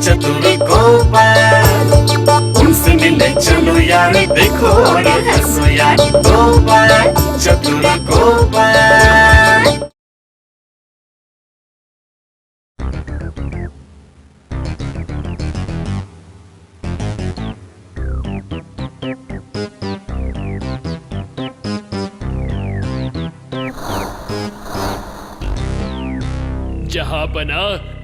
चतुर गोपाल, उनसे मिलने चलो यार, देखो और हंसो यार, गोपाल चतुर गोपाल। जहांपना,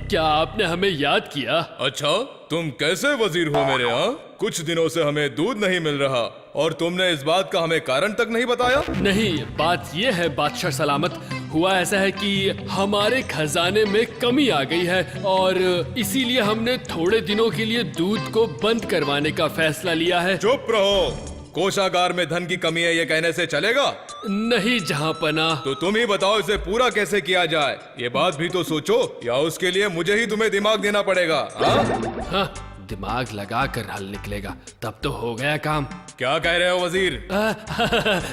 क्या आपने हमें याद किया? अच्छा, तुम कैसे वजीर हो मेरे यहाँ? कुछ दिनों से हमें दूध नहीं मिल रहा और तुमने इस बात का हमें कारण तक नहीं बताया। नहीं, बात ये है बादशाह सलामत, हुआ ऐसा है कि हमारे खजाने में कमी आ गई है और इसीलिए हमने थोड़े दिनों के लिए दूध को बंद करवाने का फैसला लिया है। चुप रहो, कोषागार में धन की कमी है ये कहने से चलेगा? नहीं जहांपना। तो तुम ही बताओ इसे पूरा कैसे किया जाए, ये बात भी तो सोचो, या उसके लिए मुझे ही तुम्हें दिमाग देना पड़ेगा? हाँ, दिमाग लगा कर हल निकलेगा, तब तो हो गया काम। क्या कह रहे हो वजीर?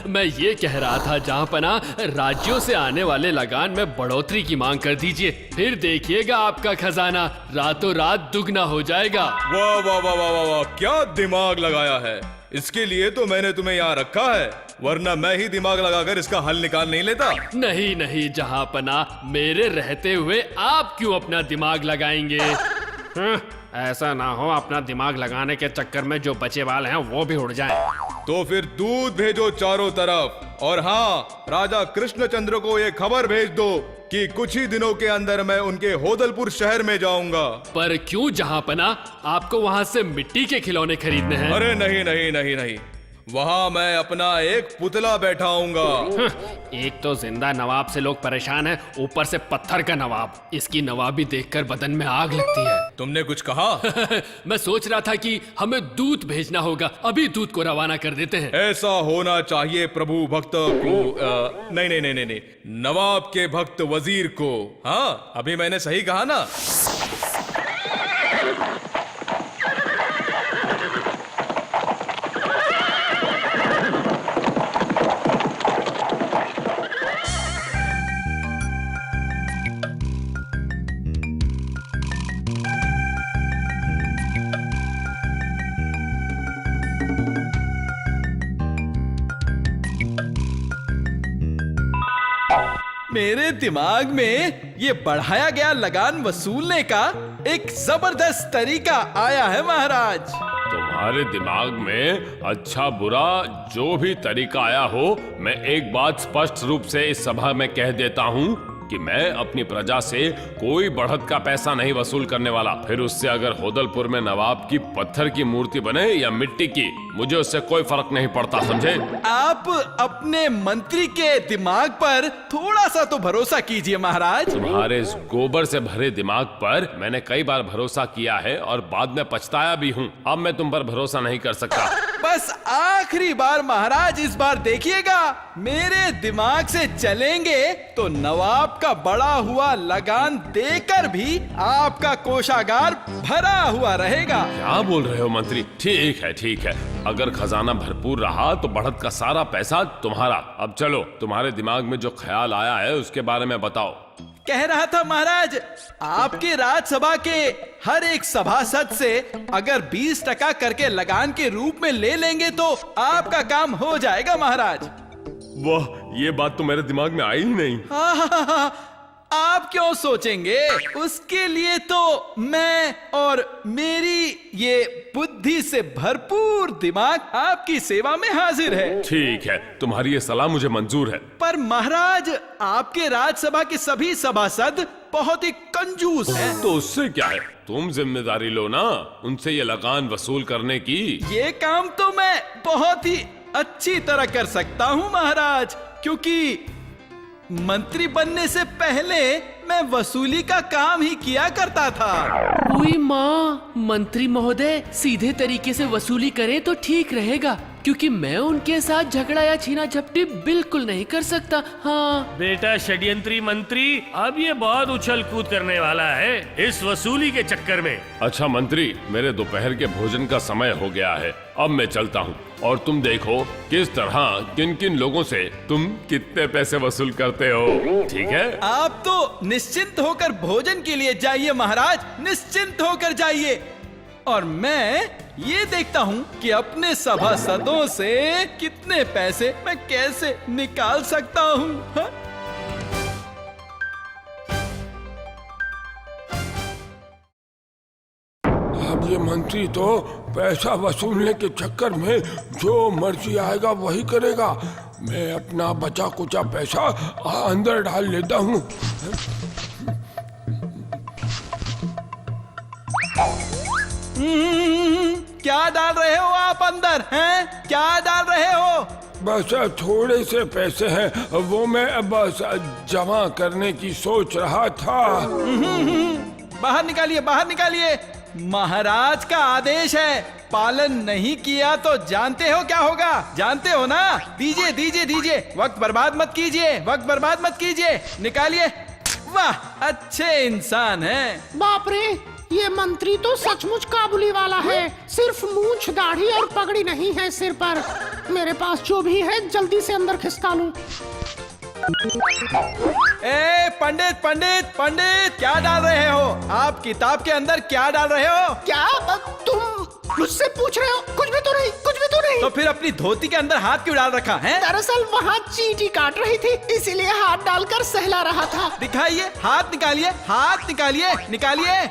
मैं ये कह रहा था जहांपना, राज्यों से आने वाले लगान में बढ़ोतरी की मांग कर दीजिए, फिर देखिएगा आपका खजाना रातों रात दुगना हो जाएगा। वाह वाह वाह वाह वाह, क्या दिमाग लगाया है! इसके लिए तो मैंने तुम्हें यहाँ रखा है, वरना मैं ही दिमाग लगाकर इसका हल निकाल नहीं लेता। नहीं नहीं जहांपना, मेरे रहते हुए आप क्यों अपना दिमाग लगाएंगे? ऐसा ना हो अपना दिमाग लगाने के चक्कर में जो बचे वाले हैं वो भी उड़ जाएं। तो फिर दूध भेजो चारों तरफ, और हाँ, राजा कृष्णचंद्र को ये खबर भेज दो कि कुछ ही दिनों के अंदर मैं उनके होदलपुर शहर में जाऊंगा। पर क्यों जहांपना, आपको वहाँ से मिट्टी के खिलौने खरीदने हैं? अरे नहीं नहीं नहीं नहीं, वहाँ मैं अपना एक पुतला बैठाऊंगा। एक तो जिंदा नवाब से लोग परेशान हैं, ऊपर से पत्थर का नवाब, इसकी नवाबी देखकर बदन में आग लगती है। तुमने कुछ कहा? मैं सोच रहा था कि हमें दूध भेजना होगा, अभी दूध को रवाना कर देते हैं। ऐसा होना चाहिए प्रभु भक्त को। नहीं नहीं नहीं नहीं नहीं, नवाब के भक्त वजीर को। हाँ, अभी मैंने सही कहा ना? मेरे दिमाग में ये बढ़ाया गया लगान वसूलने का एक जबरदस्त तरीका आया है महाराज। तुम्हारे दिमाग में अच्छा बुरा जो भी तरीका आया हो, मैं एक बात स्पष्ट रूप से इस सभा में कह देता हूँ कि मैं अपनी प्रजा से कोई बढ़त का पैसा नहीं वसूल करने वाला। फिर उससे अगर होदलपुर में नवाब की पत्थर की मूर्ति बने या मिट्टी की, मुझे उससे कोई फर्क नहीं पड़ता, समझे? आप अपने मंत्री के दिमाग पर थोड़ा सा तो भरोसा कीजिए महाराज। तुम्हारे इस गोबर से भरे दिमाग पर मैंने कई बार भरोसा किया है और बाद में पछताया भी हूँ। अब मैं तुम पर भरोसा नहीं कर सकता। बस आखिरी बार महाराज, इस बार देखिएगा, मेरे दिमाग से चलेंगे तो नवाब का बड़ा हुआ लगान देकर भी आपका कोषागार भरा हुआ रहेगा। क्या बोल रहे हो मंत्री? ठीक है ठीक है, अगर खजाना भरपूर रहा तो बढ़त का सारा पैसा तुम्हारा। अब चलो, तुम्हारे दिमाग में जो ख्याल आया है उसके बारे में बताओ। कह रहा था महाराज, आपके राज्यसभा के हर एक सभासद से अगर 20% करके लगान के रूप में ले लेंगे तो आपका काम हो जाएगा महाराज। वाह, ये बात तो मेरे दिमाग में आई ही नहीं। आप क्यों सोचेंगे, उसके लिए तो मैं और मेरी ये बुद्धि से भरपूर दिमाग आपकी सेवा में हाजिर है। ठीक है, तुम्हारी ये सलाह मुझे मंजूर है। पर महाराज, आपके राज्यसभा के सभी सभासद बहुत ही कंजूस हैं। तो उससे क्या है, तुम जिम्मेदारी लो ना उनसे ये लगान वसूल करने की। ये काम तो मैं बहुत ही अच्छी तरह कर सकता हूँ महाराज, क्योंकि मंत्री बनने से पहले मैं वसूली का काम ही किया करता था। ओए माँ, मंत्री महोदय सीधे तरीके से वसूली करें तो ठीक रहेगा, क्योंकि मैं उनके साथ झगड़ा या छीना झपटी बिल्कुल नहीं कर सकता। हाँ बेटा षड्यंत्री मंत्री, अब ये बहुत उछल कूद करने वाला है इस वसूली के चक्कर में। अच्छा मंत्री, मेरे दोपहर के भोजन का समय हो गया है, अब मैं चलता हूँ। और तुम देखो किस तरह किन किन लोगों से तुम कितने पैसे वसूल करते हो, ठीक है? आप तो निश्चिंत होकर भोजन के लिए जाइए महाराज, निश्चिंत होकर जाइए। और मैं ये देखता हूँ कि अपने सभासदों से कितने पैसे मैं कैसे निकाल सकता हूँ। हाँ? अब ये मंत्री तो पैसा वसूलने के चक्कर में जो मर्जी आएगा वही करेगा। मैं अपना बचा कुचा पैसा अंदर डाल लेता हूँ। क्या डाल रहे हो आप अंदर हैं? क्या डाल रहे हो? बस थोड़े से पैसे हैं, वो मैं बस जमा करने की सोच रहा था। बाहर निकालिए, बाहर निकालिए। महाराज का आदेश है, पालन नहीं किया तो जानते हो क्या होगा, जानते हो ना? दीजिए दीजिए दीजिए, वक्त बर्बाद मत कीजिए, वक्त बर्बाद मत कीजिए, निकालिए। वाह, अच्छे इंसान हैं। बाप रे, ये मंत्री तो सचमुच काबुली वाला है। सिर्फ मूंछ, दाढ़ी और पगड़ी नहीं है सिर पर। मेरे पास जो भी है जल्दी से अंदर खिसका लूं। ए पंडित पंडित पंडित, क्या डाल रहे हो आप? किताब के अंदर क्या डाल रहे हो? क्या तुम मुझसे पूछ रहे हो? कुछ भी तो नहीं, कुछ भी तो नहीं। तो फिर अपनी धोती के अंदर हाथ क्यों डाल रखा है? दरअसल वहाँ चींटी काट रही थी, इसीलिए हाथ डालकर सहला रहा था। दिखाइए, हाथ निकालिए, हाथ निकालिए, निकालिए।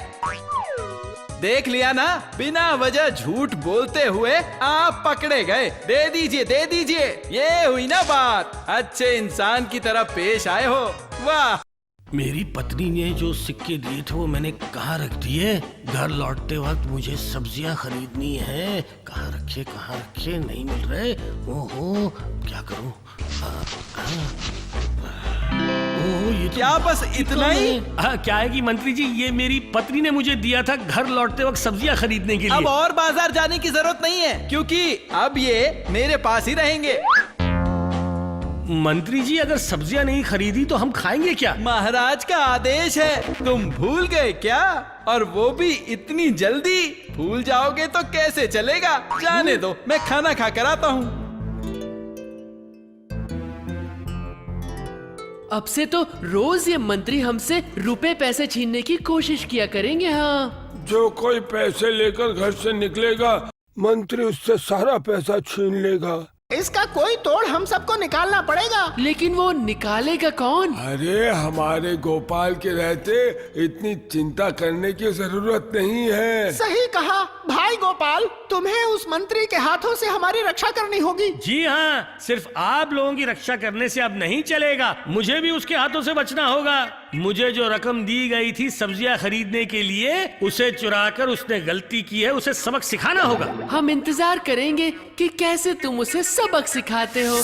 देख लिया ना, बिना वजह झूठ बोलते हुए आप पकड़े गए। दे दीजिए, दे दीजिए। ये हुई ना बात, अच्छे इंसान की तरह पेश आए हो। वाह। मेरी पत्नी ने जो सिक्के दिए थे वो मैंने कहाँ रख दिए? घर लौटते वक्त मुझे सब्जियां खरीदनी है, कहाँ रखे नहीं मिल रहे। ओहो, क्या करूं? ये क्या बस इतना ही? क्या है कि मंत्री जी, ये मेरी पत्नी ने मुझे दिया था घर लौटते वक्त सब्जियां खरीदने के लिए। अब और बाजार जाने की जरूरत नहीं है, क्योंकि अब ये मेरे पास ही रहेंगे। मंत्री जी, अगर सब्जियां नहीं खरीदी तो हम खाएंगे क्या? महाराज का आदेश है, तुम भूल गए क्या? और वो भी इतनी जल्दी? भूल जाओगे तो कैसे चलेगा? जाने दो, मैं खाना खा कर आता हूँ। अब से तो रोज ये मंत्री हमसे रुपए पैसे छीनने की कोशिश किया करेंगे। हाँ, जो कोई पैसे लेकर घर से निकलेगा, मंत्री उससे सारा पैसा छीन लेगा। इसका कोई तोड़ हम सबको निकालना पड़ेगा। लेकिन वो निकालेगा कौन? अरे हमारे गोपाल के रहते इतनी चिंता करने की जरूरत नहीं है। सही कहा भाई गोपाल, तुम्हें उस मंत्री के हाथों से हमारी रक्षा करनी होगी। जी हाँ, सिर्फ आप लोगों की रक्षा करने से अब नहीं चलेगा, मुझे भी उसके हाथों से बचना होगा। मुझे जो रकम दी गई थी सब्जियां खरीदने के लिए, उसे चुराकर उसने गलती की है, उसे सबक सिखाना होगा। हम इंतजार करेंगे कि कैसे तुम उसे सबक सिखाते हो।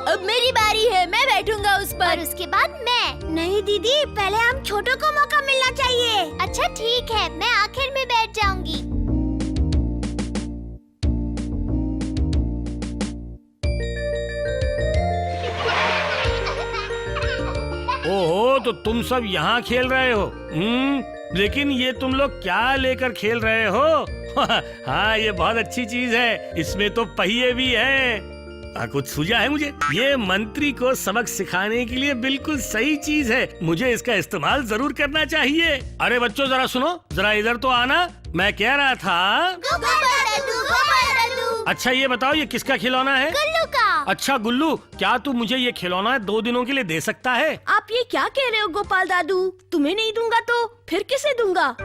अब मेरी बारी है, मैं बैठूंगा उस पर। और उसके बाद मैं। नहीं दीदी, पहले हम छोटों को मौका मिलना चाहिए। अच्छा ठीक है, मैं आखिर में बैठ जाऊंगी। ओहो, तो तुम सब यहाँ खेल रहे हो? लेकिन ये तुम लोग क्या लेकर खेल रहे हो? हाँ, ये बहुत अच्छी चीज है, इसमें तो पहिए भी हैं। कुछ सूझा है मुझे, ये मंत्री को सबक सिखाने के लिए बिल्कुल सही चीज है, मुझे इसका इस्तेमाल जरूर करना चाहिए। अरे बच्चों जरा सुनो, जरा इधर तो आना। मैं कह रहा था, गोपाल दादू। अच्छा ये बताओ, ये किसका खिलौना है? गुल्लू का। अच्छा गुल्लू, क्या तू मुझे ये खिलौना 2 दिनों के लिए दे सकता है? आप ये क्या कह रहे हो गोपाल दादू? तुम्हें नहीं दूंगा तो फिर किसे दूंगा?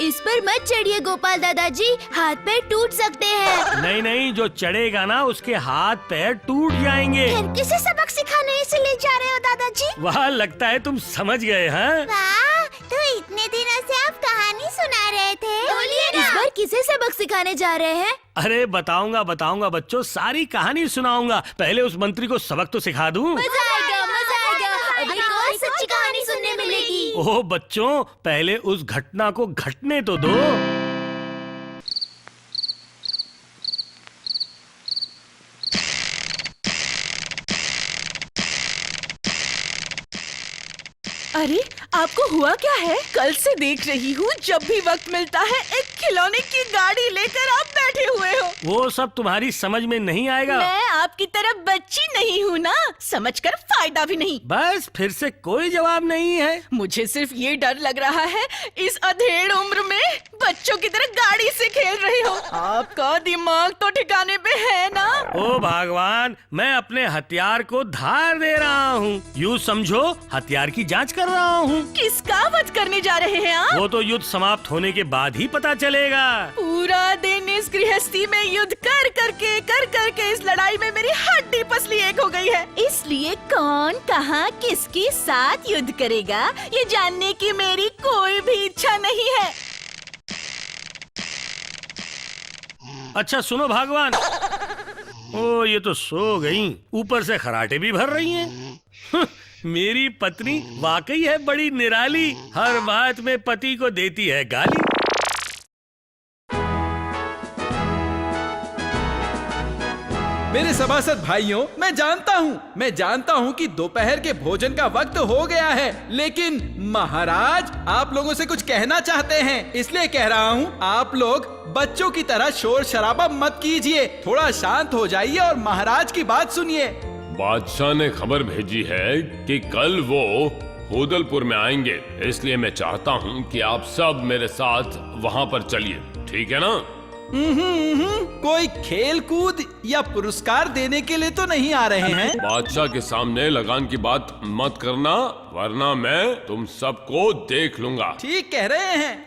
इस पर मत चढ़िए गोपाल दादाजी, हाथ पैर टूट सकते हैं। नहीं नहीं, जो चढ़ेगा ना उसके हाथ पैर टूट जाएंगे। फिर किसे सबक सिखाने से ले जा रहे हो दादाजी? वाह, लगता है तुम समझ गए हैं। वाह, तो इतने दिनों से आप कहानी सुना रहे थे? इस बार किसे सबक सिखाने जा रहे हैं? अरे बताऊंगा बताऊंगा बच्चों, सारी कहानी सुनाऊंगा। पहले उस मंत्री को सबक तो सिखा दूं। मजा आएगा, मजा आएगा। अभी कौन सच्ची कहानी सुनने मिलेगी? ओह बच्चों, पहले उस घटना को घटने तो दो। अरे आपको हुआ क्या है? कल से देख रही हूँ जब भी वक्त मिलता है एक खिलौने की गाड़ी लेकर आप बैठे हुए हो। वो सब तुम्हारी समझ में नहीं आएगा। मैं आपकी तरह बच्ची नहीं हूँ ना, समझकर फायदा भी नहीं। बस फिर से कोई जवाब नहीं है। मुझे सिर्फ ये डर लग रहा है इस अधेड़ उम्र में बच्चों की तरह गाड़ी से खेल रहे हो। आपका दिमाग तो ठिकाने पे है ना? ओ भगवान, मैं अपने हथियार को धार दे रहा हूँ। यूँ समझो हथियार की जांच कर रहा हूँ। किसका वध करने जा रहे हैं आप? वो तो युद्ध समाप्त होने के बाद ही पता चलेगा। पूरा दिन इस गृहस्थी में युद्ध कर करके इस लड़ाई में मेरी हड्डी पसली एक हो गई है। इसलिए कौन कहाँ किसके साथ युद्ध करेगा ये जानने की मेरी कोई भी इच्छा नहीं है। अच्छा सुनो भगवान, ओ ये तो सो गई, ऊपर से खराटे भी भर रही हैं। मेरी पत्नी वाकई है बड़ी निराली, हर बात में पति को देती है गाली। मेरे सभासद भाइयों, मैं जानता हूँ कि दोपहर के भोजन का वक्त हो गया है, लेकिन महाराज आप लोगों से कुछ कहना चाहते हैं, इसलिए कह रहा हूँ आप लोग बच्चों की तरह शोर शराबा मत कीजिए, थोड़ा शांत हो जाइए और महाराज की बात सुनिए। बादशाह ने खबर भेजी है कि कल वो होदलपुर में आएंगे, इसलिए मैं चाहता हूँ कि आप सब मेरे साथ वहाँ पर चलिए, ठीक है ना? कोई खेल कूद या पुरस्कार देने के लिए तो नहीं आ रहे हैं? बादशाह के सामने लगान की बात मत करना, वरना मैं तुम सबको देख लूंगा। ठीक कह रहे हैं।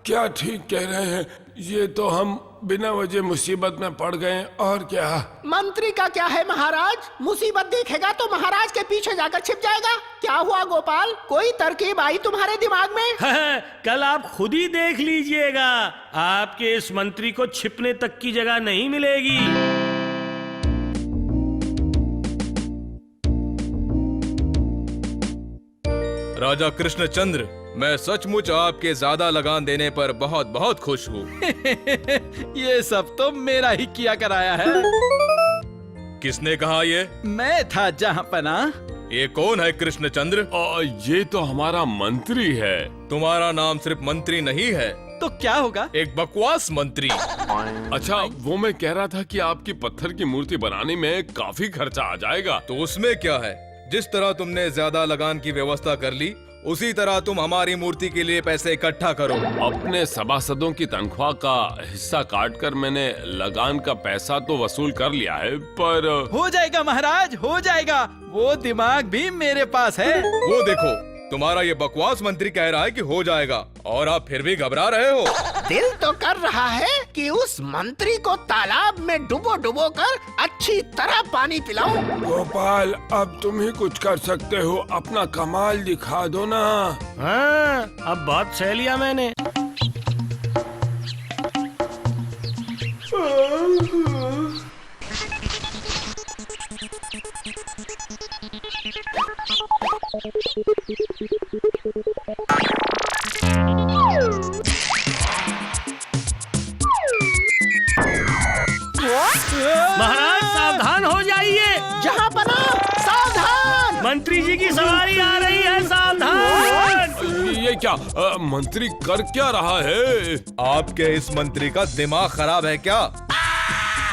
क्या ठीक कह रहे हैं? ये तो हम बिना वजह मुसीबत में पड़ गए, और क्या? मंत्री का क्या है महाराज, मुसीबत देखेगा तो महाराज के पीछे जाकर छिप जाएगा। क्या हुआ गोपाल, कोई तरकीब आई तुम्हारे दिमाग में? कल आप खुद ही देख लीजिएगा, आपके इस मंत्री को छिपने तक की जगह नहीं मिलेगी। राजा कृष्णचंद्र, मैं सचमुच आपके ज्यादा लगान देने पर बहुत बहुत खुश हूँ। ये सब तो मेरा ही किया कराया है। किसने कहा ये? मैं था जहाँपना। ये कौन है कृष्णचंद्र? ये तो हमारा मंत्री है। तुम्हारा नाम सिर्फ मंत्री नहीं है तो क्या होगा? एक बकवास मंत्री। अच्छा, वो मैं कह रहा था कि आपकी पत्थर की मूर्ति बनाने में काफी खर्चा आ जाएगा। तो उसमें क्या है, जिस तरह तुमने ज्यादा लगान की व्यवस्था कर ली उसी तरह तुम हमारी मूर्ति के लिए पैसे इकट्ठा करो। अपने सभासदों की तनख्वाह का हिस्सा काटकर मैंने लगान का पैसा तो वसूल कर लिया है, पर हो जाएगा महाराज, हो जाएगा, वो दिमाग भी मेरे पास है। वो देखो, तुम्हारा ये बकवास मंत्री कह रहा है कि हो जाएगा और आप फिर भी घबरा रहे हो। दिल तो कर रहा है कि उस मंत्री को तालाब में डुबो कर अच्छी तरह पानी पिलाऊं। गोपाल, अब तुम ही कुछ कर सकते हो, अपना कमाल दिखा दो ना। हाँ, अब बहुत सह लिया मैंने। महाराज सावधान हो जाइए। जहाँ पना सावधान, मंत्री जी की सवारी आ रही है, सावधान। ये क्या मंत्री कर क्या रहा है? आपके इस मंत्री का दिमाग खराब है क्या?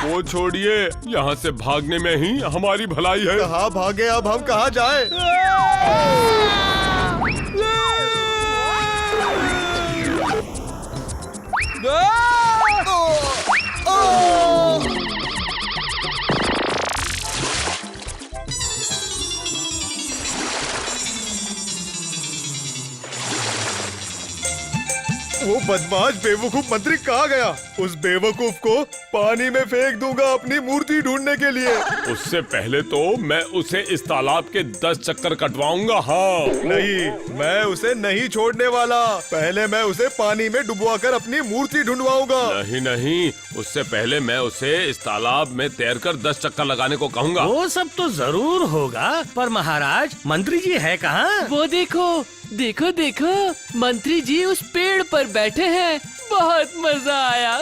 वो छोड़िए, यहाँ से भागने में ही हमारी भलाई है। कहाँ भागे, अब हम कहाँ जाए? वो बदमाश बेवकूफ मंत्री कहाँ गया? उस बेवकूफ को पानी में फेंक दूंगा अपनी मूर्ति ढूंढने के लिए। उससे पहले तो मैं उसे इस तालाब के 10 चक्कर कटवाऊंगा। हाँ नहीं, मैं उसे नहीं छोड़ने वाला। पहले मैं उसे पानी में डुबवाकर अपनी मूर्ति ढूंढवाऊंगा। नहीं नहीं, उससे पहले मैं उसे इस तालाब में तैरकर 10 चक्कर लगाने को कहूँगा। वो सब तो जरूर होगा, पर महाराज मंत्री जी है कहाँ? वो देखो देखो देखो, मंत्री जी उस पेड़ पर बैठे हैं। बहुत मजा आया।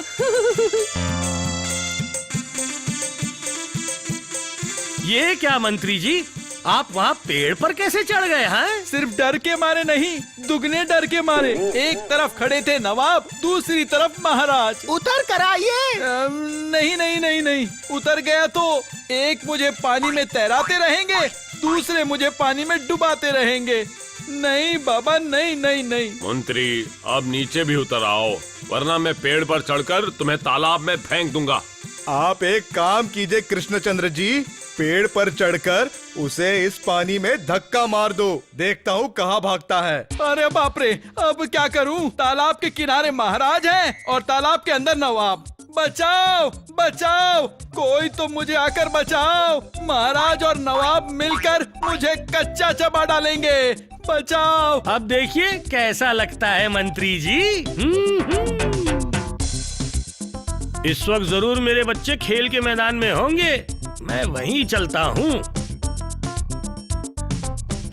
ये क्या मंत्री जी, आप वहाँ पेड़ पर कैसे चढ़ गए हैं? सिर्फ डर के मारे नहीं, दुगने डर के मारे। एक तरफ खड़े थे नवाब, दूसरी तरफ महाराज। उतर कर आइए। नहीं नहीं नहीं नहीं, उतर गया तो एक मुझे पानी में तैराते रहेंगे, दूसरे मुझे पानी में डुबाते रहेंगे। नहीं बाबा, नहीं नहीं नहीं। मंत्री, अब नीचे भी उतर आओ, वरना मैं पेड़ पर चढ़कर तुम्हें तालाब में फेंक दूंगा। आप एक काम कीजिए कृष्णचंद्र जी, पेड़ पर चढ़कर उसे इस पानी में धक्का मार दो। देखता हूँ कहाँ भागता है। अरे बाप रे, अब क्या करूं? तालाब के किनारे महाराज हैं और तालाब के अंदर नवाब। बचाओ बचाओ, कोई तो मुझे आकर बचाओ। महाराज और नवाब मिलकर मुझे कच्चा चबा डालेंगे। बचाओ। अब देखिए कैसा लगता है मंत्री जी। इस वक्त जरूर मेरे बच्चे खेल के मैदान में होंगे, मैं वहीं चलता हूँ।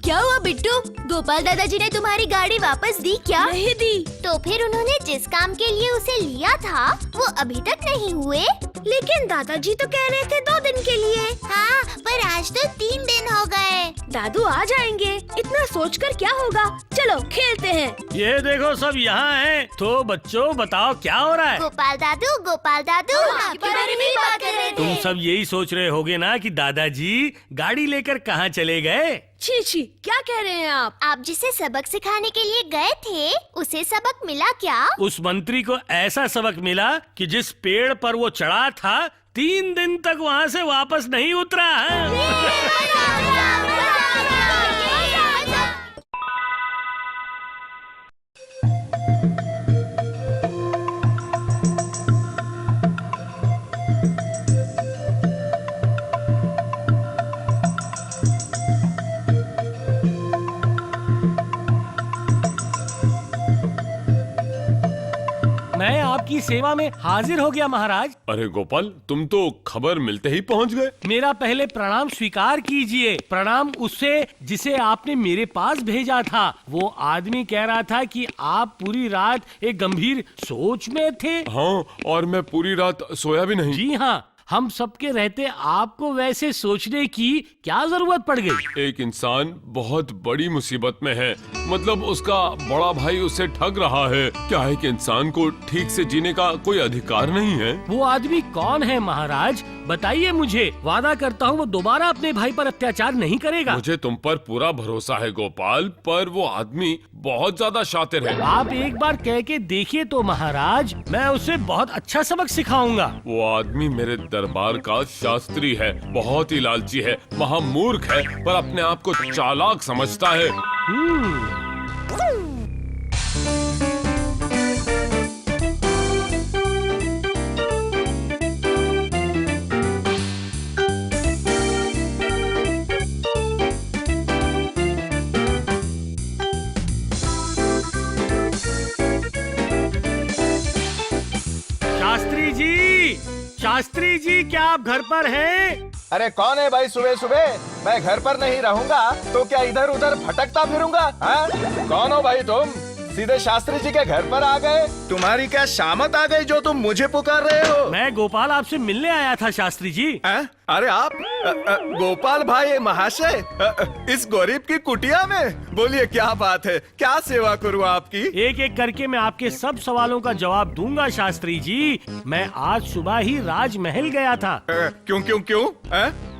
क्या हुआ बिट्टू? गोपाल दादाजी ने तुम्हारी गाड़ी वापस दी क्या? नहीं दी। तो फिर उन्होंने जिस काम के लिए उसे लिया था वो अभी तक नहीं हुए? लेकिन दादाजी तो कह रहे थे 2 दिन के लिए। हाँ, पर आज तो 3 दिन हो गए। दादू आ जाएंगे, इतना सोचकर क्या होगा। चलो खेलते हैं। ये देखो सब यहाँ हैं। तो बच्चों बताओ क्या हो रहा है? गोपाल दादू आपके बारे में ही बात कर रहे थे। तुम सब यही सोच रहे होगे ना कि दादाजी गाड़ी लेकर कहाँ चले गए। छी छी, क्या कह रहे हैं आप? आप जिसे सबक सिखाने के लिए गए थे उसे सबक मिला क्या? उस मंत्री को ऐसा सबक मिला कि जिस पेड़ पर वो चढ़ा था 3 दिन तक वहाँ से वापस नहीं उतरा है। मैं आपकी सेवा में हाजिर हो गया महाराज। अरे गोपाल, तुम तो खबर मिलते ही पहुंच गए। मेरा पहले प्रणाम स्वीकार कीजिए। प्रणाम उससे जिसे आपने मेरे पास भेजा था। वो आदमी कह रहा था कि आप पूरी रात एक गंभीर सोच में थे। हाँ, और मैं पूरी रात सोया भी नहीं। जी हाँ, हम सबके रहते आपको वैसे सोचने की क्या जरूरत पड़ गई? एक इंसान बहुत बड़ी मुसीबत में है। मतलब उसका बड़ा भाई उसे ठग रहा है। क्या है कि इंसान को ठीक से जीने का कोई अधिकार नहीं है। वो आदमी कौन है महाराज? बताइए मुझे। वादा करता हूँ वो दोबारा अपने भाई पर अत्याचार नहीं करेगा। मुझे तुम पर पूरा भरोसा है गोपाल, पर वो आदमी बहुत ज्यादा शातिर है। आप एक बार कह के देखिए तो महाराज, मैं उसे बहुत अच्छा सबक सिखाऊंगा। वो आदमी मेरे दरबार का शास्त्री है, बहुत ही लालची है, महामूर्ख है, पर अपने आप को चालाक समझता है। शास्त्री जी, क्या आप घर पर हैं? अरे कौन है भाई सुबह सुबह? मैं घर पर नहीं रहूंगा तो क्या इधर उधर भटकता फिरूंगा? कौन हो भाई तुम? सीधे शास्त्री जी के घर पर आ गए। तुम्हारी क्या शामत आ गई जो तुम मुझे पुकार रहे हो? मैं गोपाल आपसे मिलने आया था शास्त्री जी। अरे आप गोपाल भाई महाशय, इस गरीब की कुटिया में? बोलिए क्या बात है, क्या सेवा करूँ आपकी? एक एक करके मैं आपके सब सवालों का जवाब दूंगा शास्त्री जी। मैं आज सुबह ही राजमहल गया था। क्यों क्यों क्यों?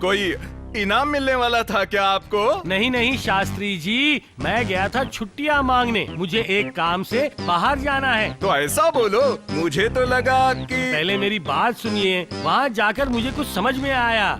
कोई इनाम मिलने वाला था क्या आपको? नहीं नहीं शास्त्री जी, मैं गया था छुट्टियां मांगने। मुझे एक काम से बाहर जाना है। तो ऐसा बोलो, मुझे तो लगा कि... पहले मेरी बात सुनिए। वहाँ जाकर मुझे कुछ समझ में आया।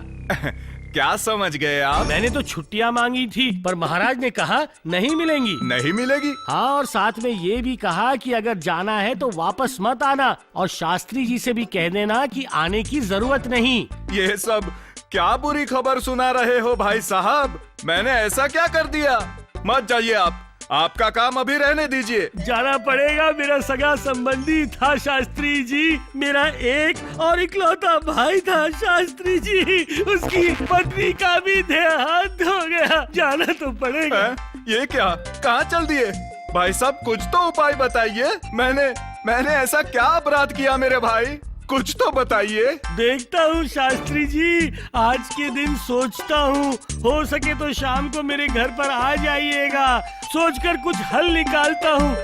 क्या समझ गए आप? मैंने तो छुट्टियां मांगी थी, पर महाराज ने कहा नहीं मिलेंगी। नहीं मिलेगी? हाँ, और साथ में ये भी कहा कि अगर जाना है तो वापस मत आना, और शास्त्री जी से भी कह देना कि आने की जरूरत नहीं। ये सब क्या बुरी खबर सुना रहे हो भाई साहब? मैंने ऐसा क्या कर दिया? मत जाइए आप, आपका काम अभी रहने दीजिए। जाना पड़ेगा, मेरा सगा संबंधी था शास्त्री जी, मेरा एक और इकलौता भाई था शास्त्री जी, उसकी पत्नी का भी देहांत हो गया, जाना तो पड़ेगा। ये क्या, कहाँ चल दिए? भाई साहब कुछ तो उपाय बताइए। मैंने ऐसा क्या अपराध किया मेरे भाई? कुछ तो बताइए। देखता हूँ शास्त्री जी, आज के दिन सोचता हूँ, हो सके तो शाम को मेरे घर पर आ जाइएगा, सोचकर कुछ हल निकालता हूँ।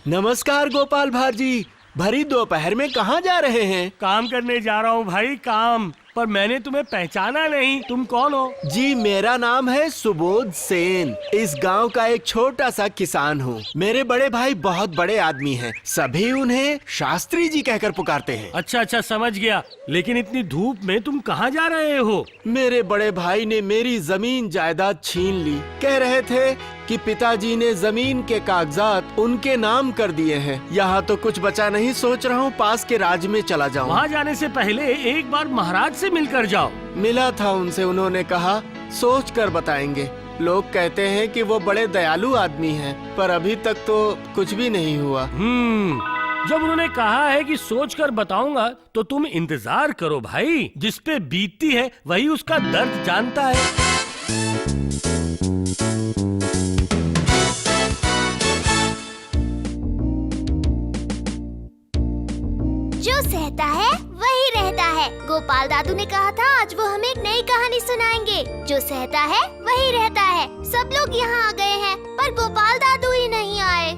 नमस्कार गोपाल भाजी, भरी दोपहर में कहाँ जा रहे हैं? काम करने जा रहा हूँ भाई, काम। पर मैंने तुम्हें पहचाना नहीं, तुम कौन हो? जी मेरा नाम है सुबोध सेन, इस गांव का एक छोटा सा किसान हूँ। मेरे बड़े भाई बहुत बड़े आदमी हैं, सभी उन्हें शास्त्री जी कहकर पुकारते हैं। अच्छा समझ गया, लेकिन इतनी धूप में तुम कहाँ जा रहे हो? मेरे बड़े भाई ने मेरी जमीन जायदाद छीन ली, कह रहे थे कि पिताजी ने जमीन के कागजात उनके नाम कर दिए हैं। यहाँ तो कुछ बचा नहीं, सोच रहा हूँ पास के राज्य में चला जाऊँ। वहाँ जाने से पहले एक बार महाराज से मिलकर जाओ। मिला था उनसे, उन्होंने कहा सोच कर बताएंगे। लोग कहते हैं कि वो बड़े दयालु आदमी हैं, पर अभी तक तो कुछ भी नहीं हुआ। जब उन्होंने कहा है कि सोच कर बताऊंगा, तो तुम इंतजार करो भाई, जिस पे बीतती है वही उसका दर्द जानता है। जो सहता है वही रहता है। गोपाल दादू ने कहा था आज वो हमें एक नई कहानी सुनाएंगे। जो सहता है वही रहता है। सब लोग यहाँ आ गए हैं, पर गोपाल दादू ही नहीं आए।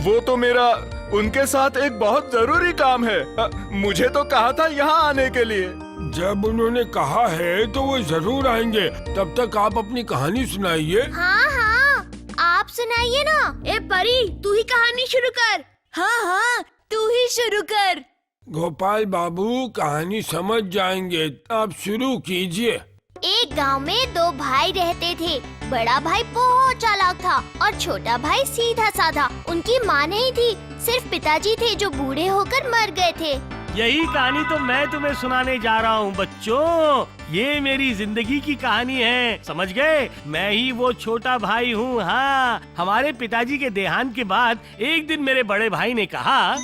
वो तो मेरा उनके साथ एक बहुत जरूरी काम है। मुझे तो कहा था यहाँ आने के लिए। जब उन्होंने कहा है तो वो जरूर आएंगे। तब तक आप अपनी कहानी सुनाइए। हाँ, आप सुनाइए ना। ए परी, तू ही कहानी शुरू कर। हाँ, तू ही शुरू कर। गोपाल बाबू कहानी समझ जाएंगे, आप शुरू कीजिए। एक गांव में दो भाई रहते थे। बड़ा भाई बहुत चालाक था और छोटा भाई सीधा साधा। उनकी माँ नहीं थी, सिर्फ पिताजी थे जो बूढ़े होकर मर गए थे। यही कहानी तो मैं तुम्हें सुनाने जा रहा हूँ बच्चों। ये मेरी जिंदगी की कहानी है, समझ गए? मैं ही वो छोटा भाई हूँ। हाँ, हमारे पिताजी के देहांत के बाद एक दिन मेरे बड़े भाई ने कहा,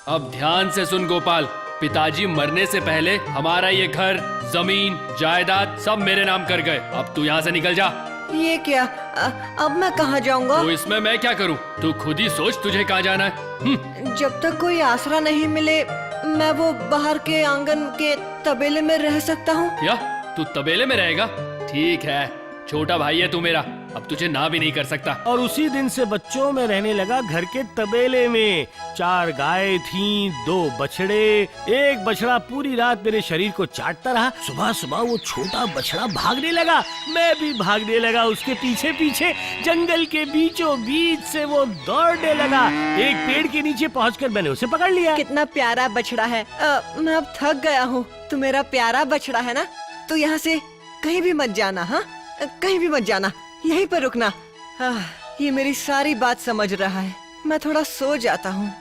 अब ध्यान से सुन गोपाल, पिताजी मरने से पहले हमारा ये घर, जमीन, जायदाद सब मेरे नाम कर गए। अब तू यहाँ से निकल जा। ये क्या? अब मैं कहाँ जाऊँगा? तो इसमें मैं क्या करूँ? तू खुद ही सोच, तुझे कहाँ जाना है। जब तक कोई आसरा नहीं मिले, मैं वो बाहर के आंगन के तबेले में रह सकता हूँ। क्या तू तबेले में रहेगा? ठीक है, छोटा भाई है तू मेरा, अब तुझे ना भी नहीं कर सकता। और उसी दिन से बच्चों में रहने लगा घर के तबेले में। 4 गाय थीं, 2 बछड़े। एक बछड़ा पूरी रात मेरे शरीर को चाटता रहा। सुबह सुबह वो छोटा बछड़ा भागने लगा, मैं भी भागने लगा उसके पीछे पीछे। जंगल के बीचों बीच से वो दौड़ने लगा। एक पेड़ के नीचे पहुंचकर मैंने उसे पकड़ लिया। कितना प्यारा बछड़ा है। मैं अब थक गया हूँ। तू मेरा प्यारा बछड़ा है ना? तू यहाँ से कहीं भी मत जाना। हाँ, कहीं भी मत जाना, यहीं पर रुकना। ये मेरी सारी बात समझ रहा है। मैं थोड़ा सो जाता हूँ।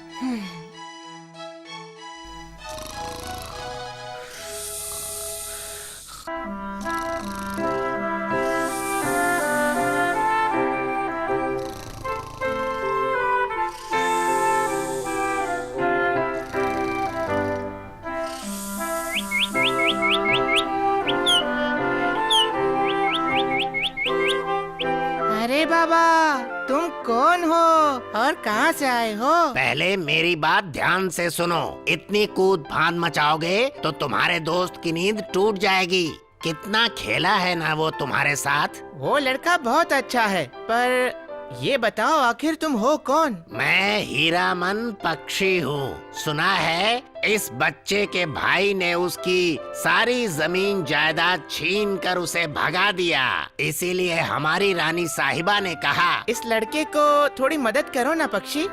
अरे बाबा, तुम कौन हो और कहाँ से आए हो? पहले मेरी बात ध्यान से सुनो। इतनी कूद फांद मचाओगे तो तुम्हारे दोस्त की नींद टूट जाएगी। कितना खेला है ना वो तुम्हारे साथ। वो लड़का बहुत अच्छा है, पर ये बताओ आखिर तुम हो कौन? मैं हीरामन पक्षी हूँ। सुना है इस बच्चे के भाई ने उसकी सारी जमीन जायदाद छीन कर उसे भगा दिया, इसीलिए हमारी रानी साहिबा ने कहा इस लड़के को थोड़ी मदद करो ना पक्षी।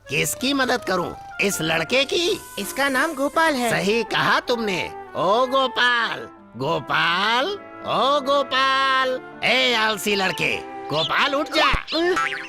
किसकी मदद करूँ? इस लड़के की। इसका नाम गोपाल है। सही कहा तुमने। ओ गोपाल, गोपाल, ओ गोपाल, ए आलसी लड़के, गोपाल उठ जा।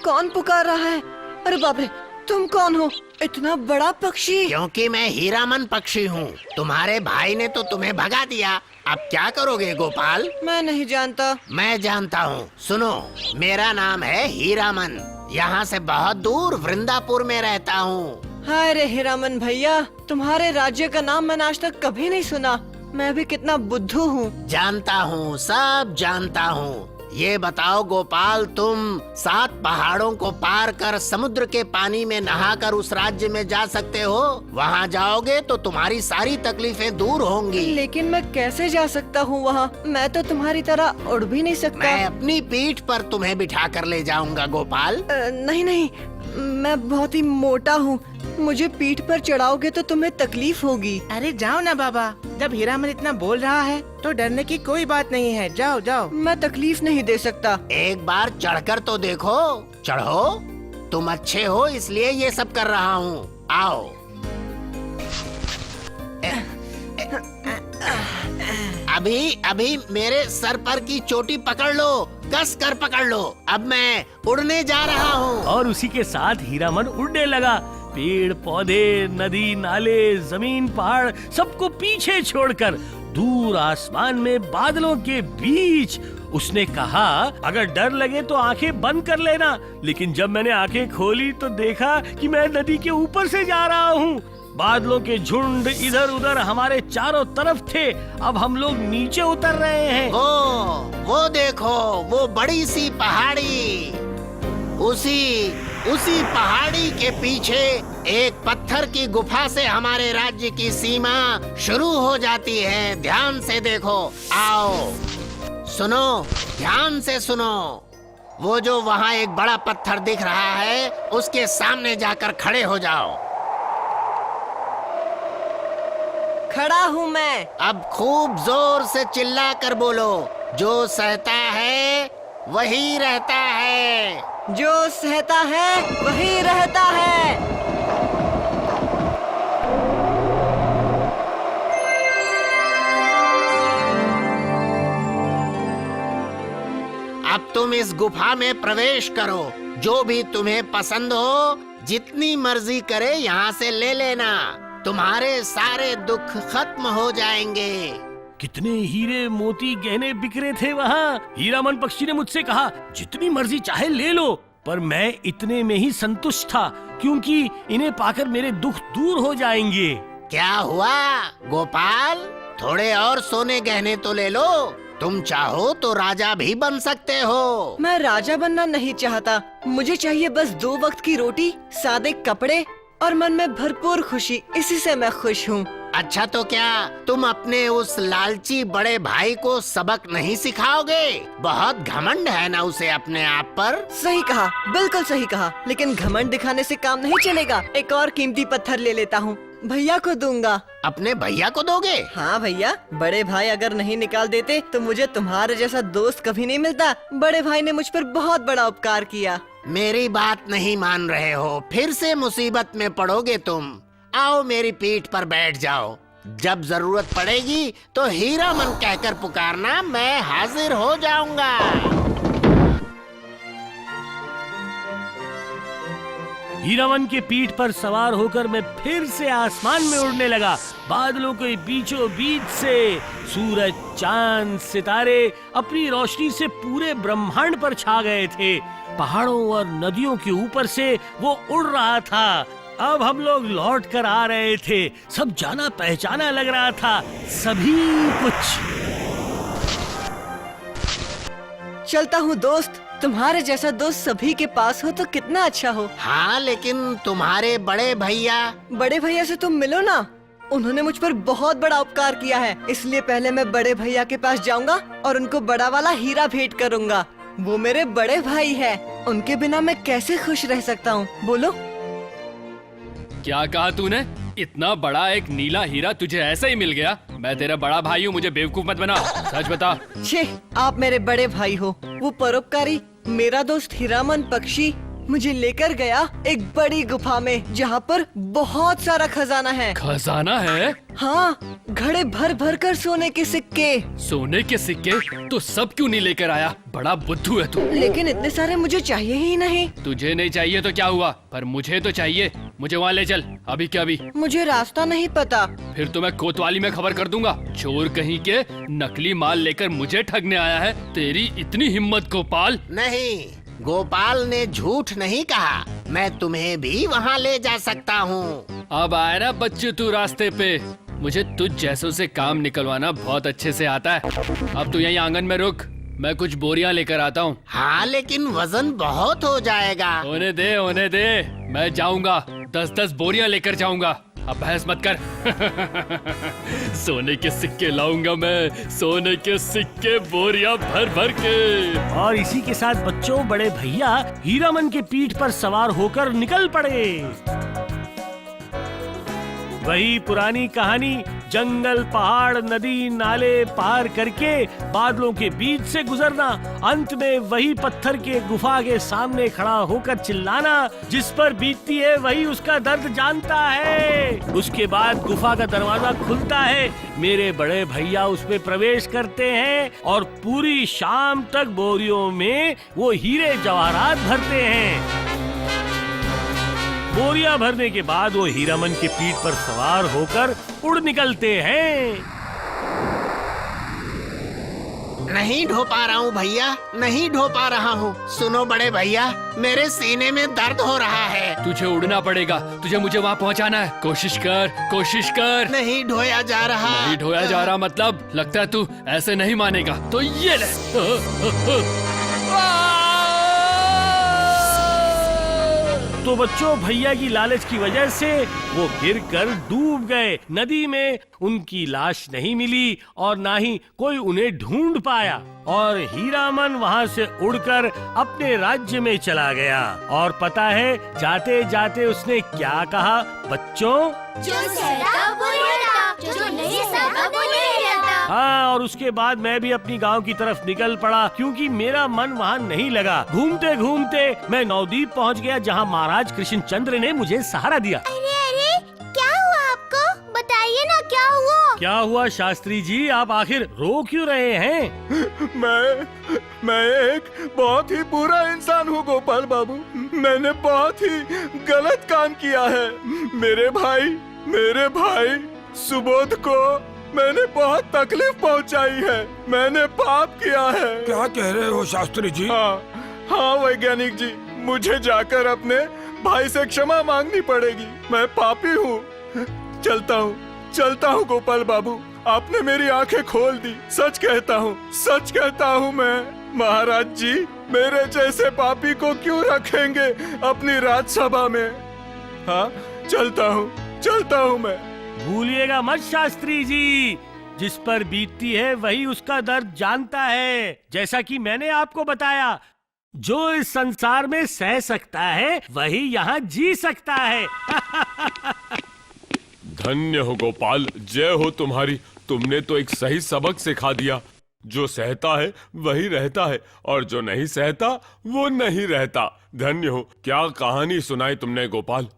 कौन पुकार रहा है? अरे बाप रे, तुम कौन हो? इतना बड़ा पक्षी? क्योंकि मैं हीरामन पक्षी हूँ। तुम्हारे भाई ने तो तुम्हें भगा दिया, अब क्या करोगे गोपाल? मैं नहीं जानता। मैं जानता हूँ। सुनो, मेरा नाम है हीरामन। यहाँ से बहुत दूर वृंदापुर में रहता हूँ। हाय रे हीरामन भैया, तुम्हारे राज्य का नाम मैंने आज तक कभी नहीं सुना। मैं भी कितना बुद्धू हूँ। जानता हूँ, सब जानता हूँ। ये बताओ गोपाल, तुम 7 पहाड़ों को पार कर समुद्र के पानी में नहाकर उस राज्य में जा सकते हो। वहाँ जाओगे तो तुम्हारी सारी तकलीफें दूर होंगी। लेकिन मैं कैसे जा सकता हूँ वहाँ? मैं तो तुम्हारी तरह उड़ भी नहीं सकता। मैं अपनी पीठ पर तुम्हें बिठा कर ले जाऊंगा गोपाल। नहीं नहीं, मैं बहुत ही मोटा हूँ। मुझे पीठ पर चढ़ाओगे तो तुम्हें तकलीफ होगी। अरे जाओ ना बाबा, जब हीरामन इतना बोल रहा है तो डरने की कोई बात नहीं है। जाओ जाओ। मैं तकलीफ नहीं दे सकता। एक बार चढ़कर तो देखो। चढ़ो, तुम अच्छे हो इसलिए ये सब कर रहा हूँ। आओ। अभी मेरे सर पर की चोटी पकड़ लो, कस कर पकड़ लो। अब मैं उड़ने जा रहा हूँ। और उसी के साथ हीरामन उड़ने लगा। पेड़ पौधे, नदी नाले, जमीन पहाड़ सबको पीछे छोड़कर दूर आसमान में बादलों के बीच उसने कहा, अगर डर लगे तो आंखें बंद कर लेना। लेकिन जब मैंने आंखें खोली तो देखा कि मैं नदी के ऊपर से जा रहा हूँ। बादलों के झुंड इधर उधर हमारे चारों तरफ थे। अब हम लोग नीचे उतर रहे हैं। वो देखो, वो बड़ी सी पहाड़ी। उसी पहाड़ी के पीछे एक पत्थर की गुफा से हमारे राज्य की सीमा शुरू हो जाती है। ध्यान से देखो। आओ, सुनो, ध्यान से सुनो। वो जो वहाँ एक बड़ा पत्थर दिख रहा है, उसके सामने जाकर खड़े हो जाओ। खड़ा हूँ मैं। अब खूब जोर से चिल्ला कर बोलो, जो सहता है वही रहता है। जो सहता है वही रहता है। अब तुम इस गुफा में प्रवेश करो। जो भी तुम्हें पसंद हो, जितनी मर्जी करे यहाँ से ले लेना। तुम्हारे सारे दुख खत्म हो जाएंगे। कितने हीरे मोती गहने बिखरे थे वहाँ। हीरामन पक्षी ने मुझसे कहा, जितनी मर्जी चाहे ले लो, पर मैं इतने में ही संतुष्ट था, क्योंकि इन्हें पाकर मेरे दुख दूर हो जाएंगे। क्या हुआ गोपाल? थोड़े और सोने गहने तो ले लो। तुम चाहो तो राजा भी बन सकते हो। मैं राजा बनना नहीं चाहता। मुझे चाहिए बस 2 वक्त की रोटी, सादे कपड़े और मन में भरपूर खुशी। इसी से मैं खुश हूँ। अच्छा, तो क्या तुम अपने उस लालची बड़े भाई को सबक नहीं सिखाओगे? बहुत घमंड है ना उसे अपने आप पर। सही कहा, बिल्कुल सही कहा। लेकिन घमंड दिखाने से काम नहीं चलेगा। एक और कीमती पत्थर ले लेता हूँ, भैया को दूंगा। अपने भैया को दोगे? हाँ भैया, बड़े भाई अगर नहीं निकाल देते तो मुझे तुम्हारे जैसा दोस्त कभी नहीं मिलता। बड़े भाई ने मुझ पर बहुत बड़ा उपकार किया। मेरी बात नहीं मान रहे हो, फिर से मुसीबत में पड़ोगे तुम। आओ मेरी पीठ पर बैठ जाओ। जब जरूरत पड़ेगी तो हीरामन कहकर पुकारना, मैं हाजिर हो जाऊंगा। हीरामन के पीठ पर सवार होकर मैं फिर से आसमान में उड़ने लगा। बादलों के बीचों बीच से सूरज, चांद, सितारे अपनी रोशनी से पूरे ब्रह्मांड पर छा गए थे। पहाड़ों और नदियों के ऊपर से वो उड़ रहा था। अब हम लोग लौट कर आ रहे थे। सब जाना पहचाना लग रहा था, सभी कुछ। चलता हूँ दोस्त। तुम्हारे जैसा दोस्त सभी के पास हो तो कितना अच्छा हो। हाँ, लेकिन तुम्हारे बड़े भैया से तुम मिलो ना। उन्होंने मुझ पर बहुत बड़ा उपकार किया है, इसलिए पहले मैं बड़े भैया के पास जाऊंगा और उनको बड़ा वाला हीरा भेंट करूंगा। वो मेरे बड़े भाई है, उनके बिना मैं कैसे खुश रह सकता हूँ? बोलो। क्या कहा तूने? इतना बड़ा एक नीला हीरा तुझे ऐसे ही मिल गया? मैं तेरा बड़ा भाई हूँ, मुझे बेवकूफ मत बना, सच बता। छे, आप मेरे बड़े भाई हो। वो परोपकारी मेरा दोस्त हीरामन पक्षी मुझे लेकर गया एक बड़ी गुफा में, जहाँ पर बहुत सारा खजाना है। खजाना है? हाँ, घड़े भर भर कर सोने के सिक्के। सोने के सिक्के? तो सब क्यों नहीं लेकर आया? बड़ा बुद्धू है तू। लेकिन इतने सारे मुझे चाहिए ही नहीं। तुझे नहीं चाहिए तो क्या हुआ, पर मुझे तो चाहिए। मुझे वहाँ ले चल, अभी क्या अभी। मुझे रास्ता नहीं पता। फिर तो मैं कोतवाली में खबर कर दूंगा। चोर कहीं के नकली माल लेकर मुझे ठगने आया है। तेरी इतनी हिम्मत गोपाल? नहीं, गोपाल ने झूठ नहीं कहा। मैं तुम्हें भी वहाँ ले जा सकता हूँ। अब आए ना बच्चे तू रास्ते पे। मुझे तुझ जैसों से काम निकलवाना बहुत अच्छे से आता है। अब तू यहीं आंगन में रुक, मैं कुछ बोरियां लेकर आता हूँ। हाँ, लेकिन वजन बहुत हो जाएगा। होने दे, होने दे, मैं जाऊंगा। 10-10 बोरियां लेकर जाऊंगा। अब बहस मत कर। सोने के सिक्के लाऊंगा मैं, सोने के सिक्के बोरियां भर भर के। और इसी के साथ बच्चों, बड़े भैया हीरामन के पीठ पर सवार होकर निकल पड़े। वही पुरानी कहानी, जंगल, पहाड़, नदी, नाले पार करके बादलों के बीच से गुजरना, अंत में वही पत्थर के गुफा के सामने खड़ा होकर चिल्लाना, जिस पर बीतती है वही उसका दर्द जानता है। उसके बाद गुफा का दरवाजा खुलता है, मेरे बड़े भैया उसमें प्रवेश करते हैं और पूरी शाम तक बोरियों में वो हीरे जवाहरात भरते हैं। बोरियां भरने के बाद वो हीरामन के पीठ पर सवार होकर उड़ निकलते हैं। नहीं ढो पा रहा हूँ भैया, नहीं ढो पा रहा हूँ। सुनो बड़े भैया, मेरे सीने में दर्द हो रहा है। तुझे उड़ना पड़ेगा, तुझे मुझे वहाँ पहुँचाना है। कोशिश कर, कोशिश कर। नहीं ढोया जा रहा। नहीं ढोया जा रहा मतलब? लगता है तू ऐसे नहीं मानेगा, तो ये ले। तो बच्चों, भैया की लालच की वजह से वो गिरकर डूब गए। नदी में उनकी लाश नहीं मिली और ना ही कोई उन्हें ढूंढ पाया, और हीरामन वहाँ से उड़कर अपने राज्य में चला गया। और पता है जाते जाते उसने क्या कहा बच्चों? जो सहता वो रहता, जो नहीं सहता वो नहीं रहता। हाँ, और उसके बाद मैं भी अपनी गांव की तरफ निकल पड़ा, क्योंकि मेरा मन वहाँ नहीं लगा। घूमते घूमते मैं नवद्वीप पहुँच गया, जहाँ महाराज कृष्णचंद्र ने मुझे सहारा दिया। अरे अरे, क्या हुआ आपको? बताइए ना, क्या हुआ? क्या हुआ शास्त्री जी, आप आखिर रो क्यों रहे हैं? मैं एक बहुत ही बुरा इंसान हूँ गोपाल बाबू। मैंने बहुत ही गलत काम किया है। मेरे भाई सुबोध को मैंने बहुत तकलीफ पहुंचाई है। मैंने पाप किया है। क्या कह रहे हो शास्त्री जी? हाँ वैज्ञानिक जी, मुझे जाकर अपने भाई से क्षमा मांगनी पड़ेगी। मैं पापी हूँ। चलता हूँ गोपाल बाबू, आपने मेरी आंखें खोल दी। सच कहता हूँ मैं। महाराज जी मेरे जैसे पापी को क्यों रखेंगे अपनी राजसभा में? हाँ, चलता हूँ मैं। भूलिएगा मत शास्त्री जी, जिस पर बीतती है वही उसका दर्द जानता है। जैसा कि मैंने आपको बताया, जो इस संसार में सह सकता है वही यहाँ जी सकता है। धन्य हो गोपाल, जय हो तुम्हारी। तुमने तो एक सही सबक सिखा दिया। जो सहता है वही रहता है, और जो नहीं सहता वो नहीं रहता। धन्य हो। क्या कहानी सुनाई तुमने गोपाल।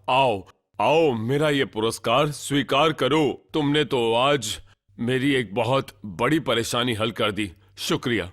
आओ मेरा ये पुरस्कार स्वीकार करो। तुमने तो आज मेरी एक बहुत बड़ी परेशानी हल कर दी। शुक्रिया।